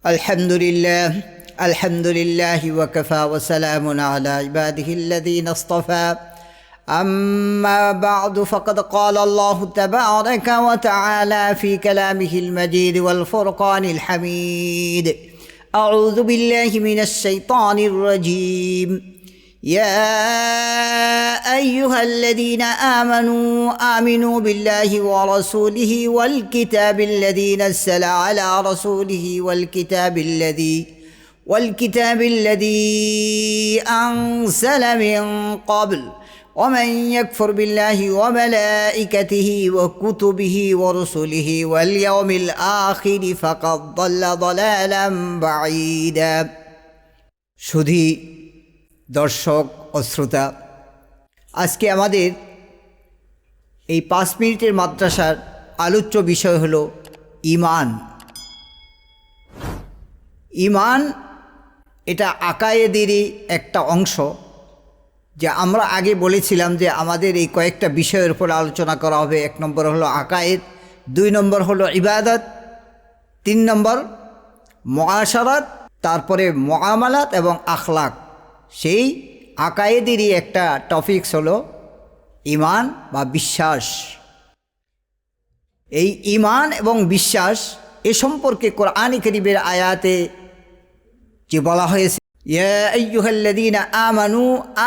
الحمد لله وكفى وسلام على عباده الذين اصطفى أما بعد فقد قال الله تبارك وتعالى في كلامه المجيد والفرقان الحميد أعوذ بالله من الشيطان الرجيم يا أيها الذين آمنوا بالله ورسوله والكتاب الذي نزل على رسوله والكتاب الذي أنزل من قبل ومن يكفر بالله وملائكته وكتبه ورسله واليوم الآخر فقد ضل ضلالا بعيدا শুধু দর্শক ও শ্রোতা, আজকে আমাদের এই 5 মিনিটের মাদ্রাসার আলোচ্য বিষয় হলো ঈমান। ঈমান এটা আকায়েদেরই একটা অংশ, যে আমরা আগে বলেছিলাম যে আমাদের এই কয়েকটা বিষয়ের উপর আলোচনা করা হবে। 1 নম্বর হলো আকায়েদ, 2 নম্বর হলো ইবাদত, 3 নম্বর মুআশারাত, তারপরে মুআমালাত এবং আখলাক। সেই আকায়েদেরই একটা টপিকস হলো ঈমান বা বিশ্বাস। এই ঈমান এবং বিশ্বাস এ সম্পর্কে কোরআন কারীমের আয়াতে যে বলা হয়েছে, ইয়া আইয়ুহাল্লাযীনা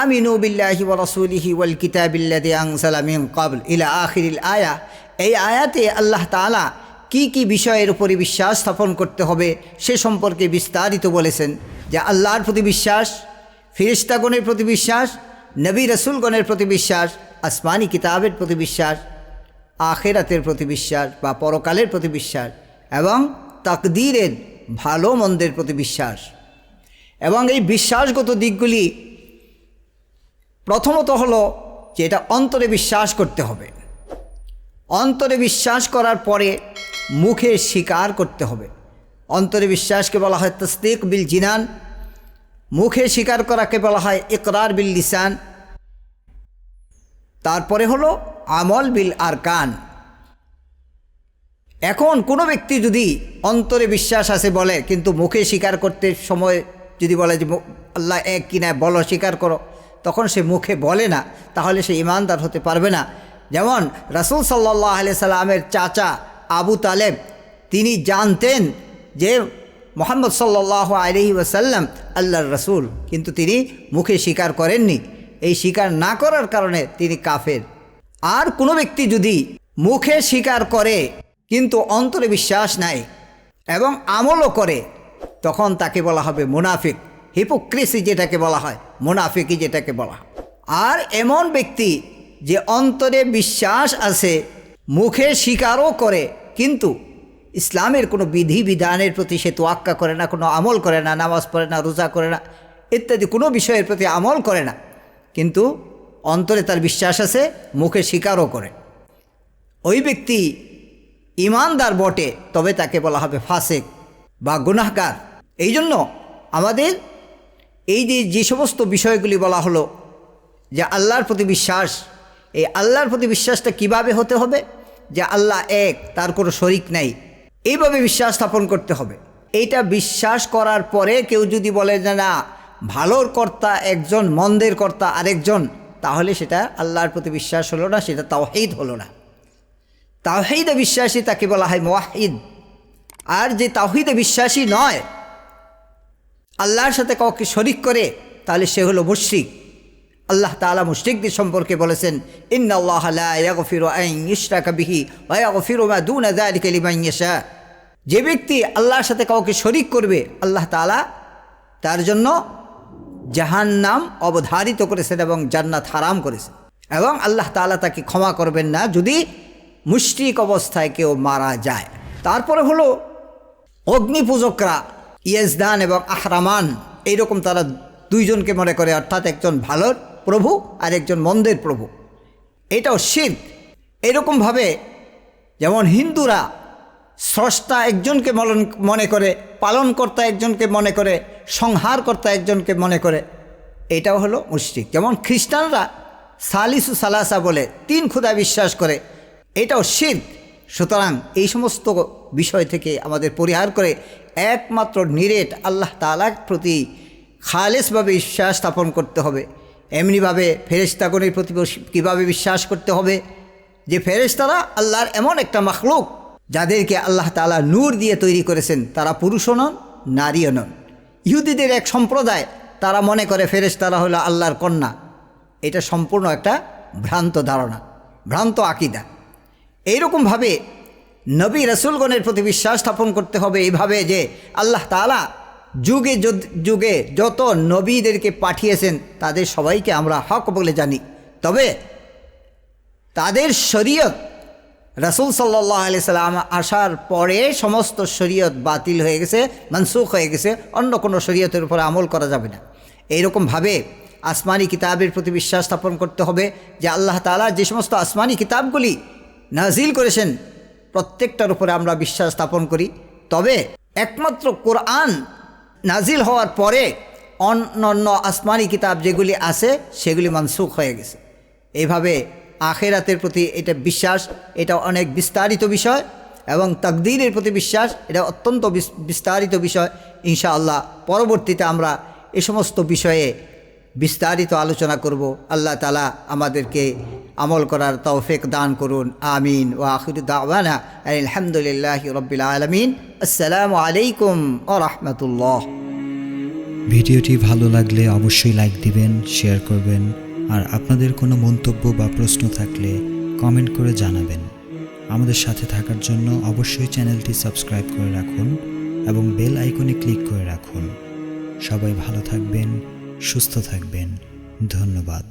আমিনু বিল্লাহি ওয়া রাসূলিহি ওয়াল কিতাবিল্লাযী আনজালা মিন ক্বাবল ইলা আখিরিল আয়া। এই আয়াতে আল্লাহ তাআলা কি কি বিষয়ের উপরে বিশ্বাস স্থাপন করতে হবে সে সম্পর্কে বিস্তারিত বলেছেন। যে আল্লাহর প্রতি বিশ্বাস, ফেরেশতাগণের প্রতি বিশ্বাস, নবী রাসূলগণের প্রতি বিশ্বাস, আসমানি কিতাবের প্রতি বিশ্বাস, আখিরাতের প্রতি বিশ্বাস বা পরকালের প্রতি বিশ্বাস, এবং তাকদীরের ভালো মন্দের প্রতি বিশ্বাস। এবং এই বিশ্বাসগত দিকগুলি প্রথমত হলো যে এটা অন্তরে বিশ্বাস করতে হবে। অন্তরে বিশ্বাস করার পরে মুখে স্বীকার করতে হবে। অন্তরে বিশ্বাসকে বলা হয় তাসদীক বিল জিনান, মুখে স্বীকার করাকে বলা হয় ইকরার বিল লিসান, তারপরে হলো আমল বিল আরকান। এখন কোনো ব্যক্তি যদি অন্তরে বিশ্বাস আছে বলে, কিন্তু মুখে স্বীকার করতে সময় যদি বলে যে আল্লাহ এক কিনা বলো, স্বীকার করো, তখন সে মুখে বলে না, তাহলে সে ঈমানদার হতে পারবে না। যেমন রাসূল সাল্লাল্লাহু আলাইহি সাল্লামের চাচা আবু তালেব, তিনি জানতেন যে মুহাম্মদ সাল্লাল্লাহু আলাইহি ওয়াসাল্লাম আল্লাহর রাসূল, কিন্তু তিনি মুখে স্বীকার করেননি। এই স্বীকার না করার কারণে তিনি কাফের। আর কোনো ব্যক্তি যদি মুখে স্বীকার করে কিন্তু অন্তরে বিশ্বাস নাই এবং আমলও করে, তখন তাকে বলা হবে মুনাফিক। হিপোক্রেসি যেটাকে বলা হয়, মুনাফিকি যেটাকে বলা হয়। আর এমন ব্যক্তি যে অন্তরে বিশ্বাস আছে, মুখে স্বীকারও করে, কিন্তু ইসলামের কোনো বিধি বিধানের প্রতি সে তোয়াক্কা করে না, কোনো আমল করে না, নামাজ পড়ে না, রোজা করে না, ইত্যাদি কোনো বিষয়ের প্রতি আমল করে না, কিন্তু অন্তরে তার বিশ্বাস আছে, মুখে স্বীকারও করে, ওই ব্যক্তি ঈমানদার বটে, তবে তাকে বলা হবে ফাসিক বা গুনাহগার। এই জন্য আমাদের এই যে সমস্ত বিষয়গুলি বলা হলো যে আল্লাহর প্রতি বিশ্বাস, এই আল্লাহর প্রতি বিশ্বাসটা কিভাবে হতে হবে? যে আল্লাহ এক, তার কোনো শরিক নাই, এইভাবে বিশ্বাস স্থাপন করতে হবে। এইটা বিশ্বাস করার পরে কেউ যদি বলে যে না, ভালোর কর্তা একজন, মন্দের কর্তা আরেকজন, তাহলে সেটা আল্লাহর প্রতি বিশ্বাস হলো না, সেটা তাওহীদ হলো না। তাওহীদে বিশ্বাসী তাকে বলা হয় মুওয়াহ্হিদ। আর যে তাওহীদে বিশ্বাসী নয়, আল্লাহর সাথে কাউকে শরিক করে, তাহলে সে হলো মুশরিক। আল্লাহ তাআলা মুশরিকদের সম্পর্কে বলেছেন, ইন্নাল্লাহা লা ইয়াগফিরু আন ইউশরাকা বিহি ওয়া ইয়াগফিরু মা দুনা যালিকা লিমান ইয়াশা। যে ব্যক্তি আল্লাহর সাথে কাউকে শরিক করবে, আল্লাহ তাআলা তার জন্য জাহান্নাম অবধারিত করেছেন এবং জান্নাত হারাম করেছেন, এবং আল্লাহ তাআলা তাকে ক্ষমা করবেন না যদি মুশরিক অবস্থায় কেউ মারা যায়। তারপরে হলো অগ্নিপূজকরা, ইয়েজদান এবং আহরামান, এইরকম তারা দুইজনকে মনে করে, অর্থাৎ একজন ভালোর প্রভু আর একজন মন্দের প্রভু। এটাও শিরক। এরকমভাবে যেমন হিন্দুরা স্রষ্টা একজনকে মনে করে, পালনকর্তা একজনকে মনে করে, সংহারকর্তা একজনকে মনে করে, এটাও হলো মুশরিক। যেমন খ্রিস্টানরা সালিসু সালাসা বলে 3 খোদা বিশ্বাস করে, এটাও শিরক। সুতরাং এই সমস্ত বিষয় থেকে আমাদের পরিহার করে একমাত্র নিরেট আল্লাহ তাআলার প্রতি খালেসভাবে বিশ্বাস স্থাপন করতে হবে। এমনিভাবে ফেরেশতাগণের প্রতি কীভাবে বিশ্বাস করতে হবে যে ফেরেশতারা আল্লাহর এমন একটা মাখলুক যাদেরকে আল্লাহ তাআলা নূর দিয়ে তৈরি করেছেন, তারা পুরুষও নন নারীও নন। ইহুদিদের এক সম্প্রদায় তারা মনে করে ফেরেশতারা হলো আল্লাহর কন্যা। এটা সম্পূর্ণ একটা ভ্রান্ত ধারণা, ভ্রান্ত আকিদা। এইরকমভাবে নবী রাসূলগণের প্রতি বিশ্বাস স্থাপন করতে হবে এইভাবে যে আল্লাহ তাআলা যুগে যুগে যত নবীদেরকে পাঠিয়েছেন তাদের সবাইকে আমরা হক বলে জানি, তবে তাদের শরীয়ত রাসূল সাল্লাল্লাহু আলাইহি সাল্লাম আসার পরে সমস্ত শরীয়ত বাতিল হয়ে গেছে, মনসুখ হয়ে গেছে, অন্য কোনো শরীয়তের উপরে আমল করা যাবে না। এইরকমভাবে আসমানি কিতাবের প্রতি বিশ্বাস স্থাপন করতে হবে যে আল্লাহ তাআলা যে সমস্ত আসমানি কিতাবগুলি নাজিল করেছেন প্রত্যেকটার উপরে আমরা বিশ্বাস স্থাপন করি, তবে একমাত্র কোরআন নাজিল হওয়ার পরে অন্য আসমানি কিতাব যেগুলি আছে সেগুলি মনসুখ হয়ে গেছে। এইভাবে আখিরাতের প্রতি এটা বিশ্বাস, এটা অনেক বিস্তারিত বিষয়, এবং তাকদীরের প্রতি বিশ্বাস এটা অত্যন্ত বিস্তারিত বিষয়। ইনশাআল্লাহ পরবর্তীতে আমরা এ সমস্ত বিষয়ে বিস্তারিত আলোচনা করব। আল্লাহ তাআলা আমাদেরকে আমল করার তৌফিক দান করুন। আমিন। ওয়া আখিরু দাওয়ানা আলহামদুলিল্লাহি রাব্বিল আলামিন। আসসালামু আলাইকুম ওয়া রাহমাতুল্লাহ। ভিডিওটি ভালো লাগলে অবশ্যই লাইক দিবেন, শেয়ার করবেন, আর আপনাদের কোনো মন্তব্য বা প্রশ্ন থাকলে কমেন্ট করে জানাবেন। আমাদের সাথে থাকার জন্য অবশ্যই চ্যানেলটি সাবস্ক্রাইব করে রাখুন এবং বেল আইকনে ক্লিক করে রাখুন। সবাই ভালো থাকবেন, সুস্থ থাকবেন। ধন্যবাদ।